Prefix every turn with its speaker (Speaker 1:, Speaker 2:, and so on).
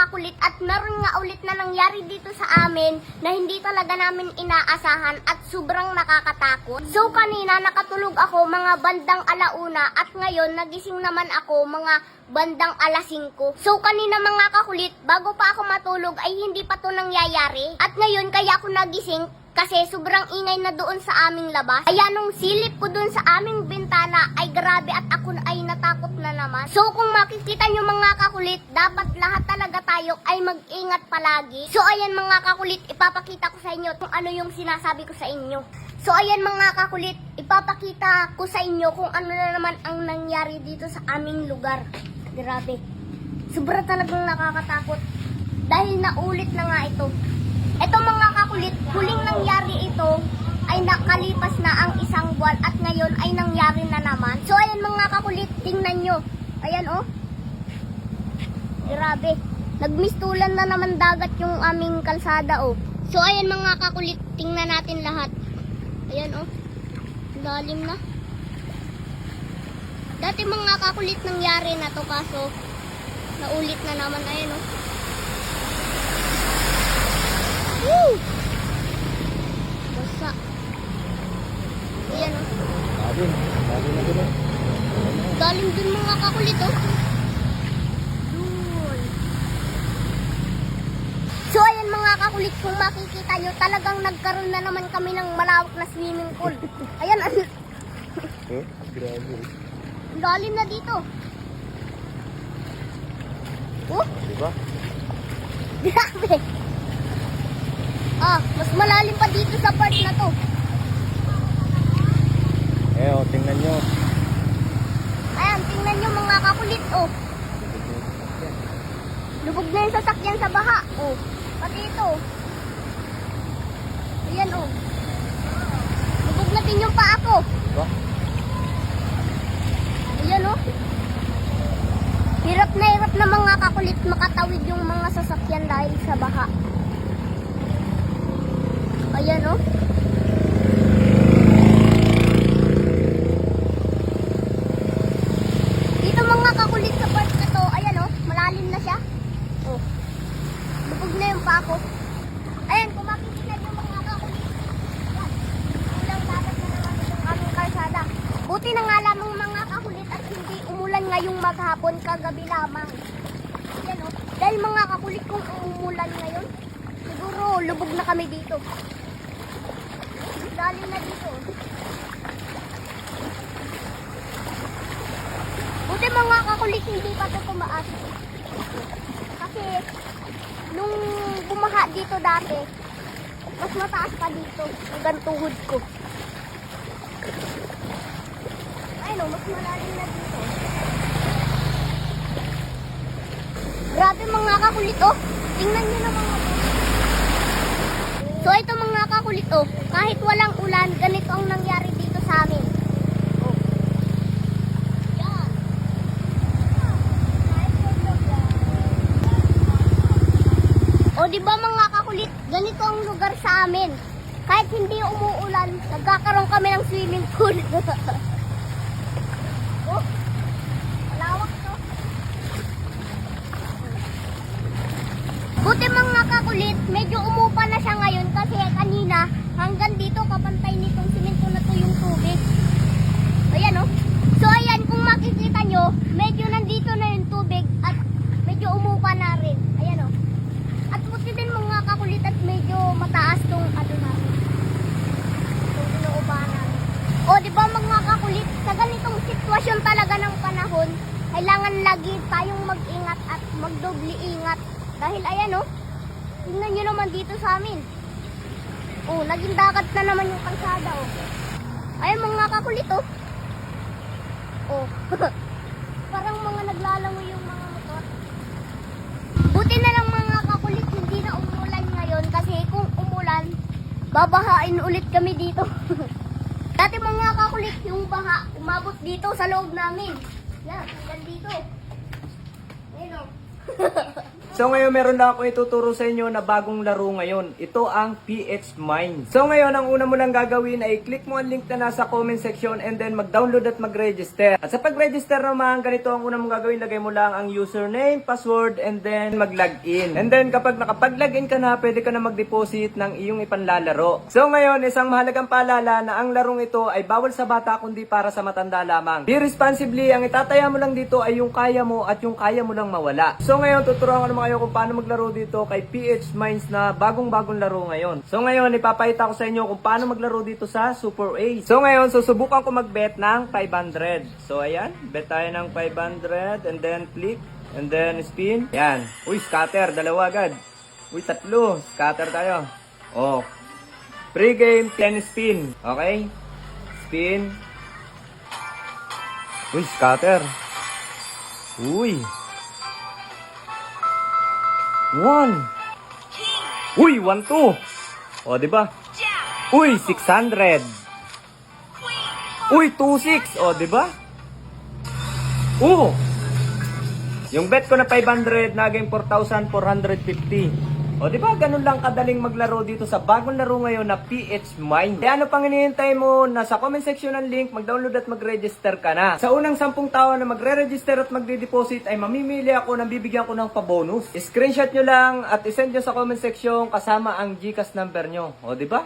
Speaker 1: kakulit at meron nga ulit na nangyari dito sa amin na hindi talaga namin inaasahan at sobrang nakakatakot. So kanina nakatulog ako mga bandang alauna at ngayon nagising naman ako mga bandang alas 5. So kanina mga kakulit, bago pa ako matulog ay hindi pa to nangyayari. At ngayon kaya ako nagising kasi sobrang ingay na doon sa aming labas. Kaya nung silip ko doon sa aming bintana ay grabe at ako ay natakot na naman. So kung makikita nyo mga kakulit, dapat lahat talaga tayo ay mag-ingat palagi. So ayan mga kakulit, ipapakita ko sa inyo kung ano yung sinasabi ko sa inyo. So ayan mga kakulit, ipapakita ko sa inyo kung ano na naman ang nangyari dito sa aming lugar. Grabe. Sobra talagang nakakatakot. Dahil naulit na nga ito. Ito mga kakulit, huling nangyari ito ay nakalipas na ang isang buwan at ngayon ay nangyari na naman. So ayan mga kakulit, tingnan nyo. Ayan oh. Grabe. Nagmistulan na naman dagat yung aming kalsada oh. So ayan mga kakulit, tingnan natin lahat. Ayan oh. Lalim na. Dati mga kakulit nangyari na to kaso naulit na naman. Ayan oh. Woo! Basa. Ayan o.
Speaker 2: Lalim na din eh.
Speaker 1: Galing dun mga kakulit o. Dun. So ayan mga kakulit, kung makikita nyo, talagang nagkaroon na naman kami ng malawak na swimming pool. Ayan,
Speaker 2: Oh, grabe.
Speaker 1: galing na dito. Oh,
Speaker 2: Diba?
Speaker 1: grabe. Ah, mas malalim pa dito sa part na to.
Speaker 2: Eh, oh, tingnan nyo.
Speaker 1: Ayan, tingnan nyo mga kakulit, oh. Lubog na yung sasakyan sa baha, oh. Pati ito. Ayan, oh. Lubog na din yung paa ko.
Speaker 2: Diba?
Speaker 1: Ayan, oh. Hirap na mga kakulit makatawid yung mga sasakyan dahil sa baha. Ayan, oh. Dito mga kakulit sa part na to, ayan, oh. Malalim na siya. Oh. Lubog na yung paa ko. Ayan, kung makikita nyo mga kakulit. Ayan. Ulang dagat na naman yung aming kalsada. Buti na nga lamang mga kakulit at hindi umulan ngayong maghapon, kagabi lamang. Ayan, oh. Dahil mga kakulit kung umulan ngayon, siguro lubog na kami dito. Dali na dito. Buti mga kakulit hindi pa ito tumaas. Kasi nung bumaha dito dati, mas mataas pa dito hanggang tuhod ko. Ayun o, mas malalim na dito. Grabe mga kakulit oh. Tingnan nyo na mga So ito mga kakulit oh, kahit walang ulan, ganito ang nangyari dito sa amin. Oh. Yan. O di ba mga kakulit, ganito ang lugar sa amin. Kahit hindi umuulan, nagkakaroon kami ng swimming pool. Oh. Malawak to. Buti mga kakulit, medyo umupa na siya ngayon kasi kanina hanggang dito kapantay nitong simento na to yung tubig. Ayan oh. So ayan, kung makikita nyo, medyo nandito na yung tubig at medyo umupa na rin. Ayan oh. At buti din mga kakulit at medyo mataas tong ano namin. Itong inuupahan namin. O di ba mga kakulit, sa ganitong sitwasyon talaga ng panahon, kailangan lagi tayong mag-ingat at magdobli ingat. Dahil ayan oh, tingnan nyo naman dito sa amin. Oh, naging dagat na naman yung kalsada oh. Ayan mga kakulit oh. Oh, parang mga naglalangoy yung mga motor. Buti na lang mga kakulit, hindi na umulan ngayon kasi kung umulan, babahain ulit kami dito. Dati mga kakulit, yung baha, umabot dito sa loob namin. Yan, hanggang dito. Ayun oh.
Speaker 3: So ngayon meron lang ako ituturo sa inyo na bagong laro ngayon. Ito ang PH Mine. So ngayon ang una mo lang gagawin ay click mo ang link na nasa comment section and then mag-download at mag-register. At sa pag-register naman, ganito ang una mong gagawin. Lagay mo lang ang username, password, and then mag-login. And then kapag nakapag-login ka na, pwede ka na mag-deposit ng iyong ipanlalaro. So ngayon, isang mahalagang paalala na ang larong ito ay bawal sa bata kundi para sa matanda lamang. Be responsibly, ang itataya mo lang dito ay yung kaya mo at yung kaya mo lang mawala. So ngayon, tuturuan ko naman kayo kung paano maglaro dito kay PH Mines na bagong-bagong laro ngayon. So ngayon, ipapakita ko sa inyo kung paano maglaro dito sa Super A. So ngayon, susubukan ko mag-bet ng 500. So ayan, bet tayo ng 500 and then click and then spin. Yan. Uy, scatter, dalawa agad. Uy, tatlo. Scatter tayo. Oh. Pre-game, 10 spin. Okay? Spin. Uy, scatter. Uy. 1. Uy, 1-2. O, diba? Uy, 600. Uy, 2-6. O, diba? Yung bet ko na 500, naging 4,450. O, di ba ganun lang kadaling maglaro dito sa bagong laro ngayon na PH Mine. Kaya ano pang hinihintay mo? Nasa comment section ng link, mag-download at mag-register ka na. Sa unang 10 tao na magre-register at magde-deposit ay mamimili ako ng bibigyan ko ng pabonus. Screenshot nyo lang at isend nyo sa comment section kasama ang GCash number nyo. O, di ba?